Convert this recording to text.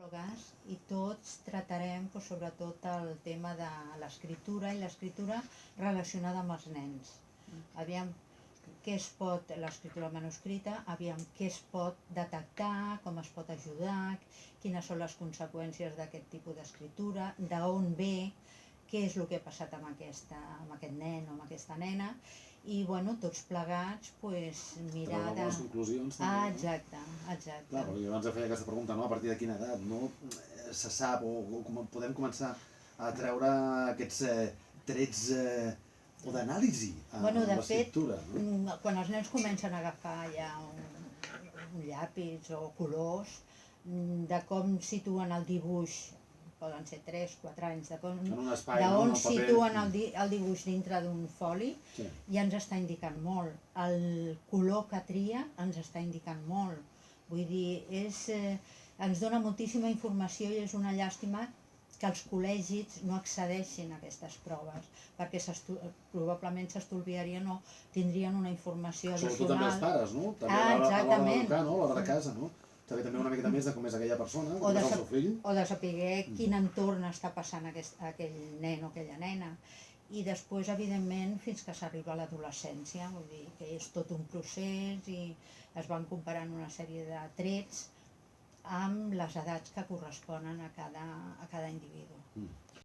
psicòlogues i tots tratarem sobretot el tema de l'escriptura i l'escriptura relacionada amb els nens. Aviam què es pot, l'escriptura manuscrita, aviam què es pot detectar, com es pot ajudar, quines són les conseqüències d'aquest tipus d'escriptura, d'on ve, què és el que ha passat amb aquest nen o amb aquesta nena, i tots plegats mirar de... les conclusions també. Exacte. Clar, perquè abans de fer aquesta pregunta, a partir de quina edat se sap o podem començar a treure aquests trets o d'anàlisi a l'escriptura? De fet, quan els nens comencen a agafar ja un llapis o colors, de com situen el dibuix, poden ser 3-4 anys, d'on situen el dibuix dintre d'un foli, ja ens està indicant molt. El color que tria ens està indicant molt. Vull dir, ens dona moltíssima informació i és una llàstima que els col·legis no accedeixin a aquestes proves, perquè probablement s'estolviarien o tindrien una informació addicional. Sobretot també els pares, no? També a l'hora d'educar, a l'hora de casa, no? Saber també una miqueta més de com és aquella persona, com és el seu fill. O de saber quin entorn està passant aquell nen o aquella nena. I després, evidentment, fins que s'arriba a l'adolescència, vull dir que és tot un procés i es van comparant una sèrie de trets amb les edats que corresponen a cada individu.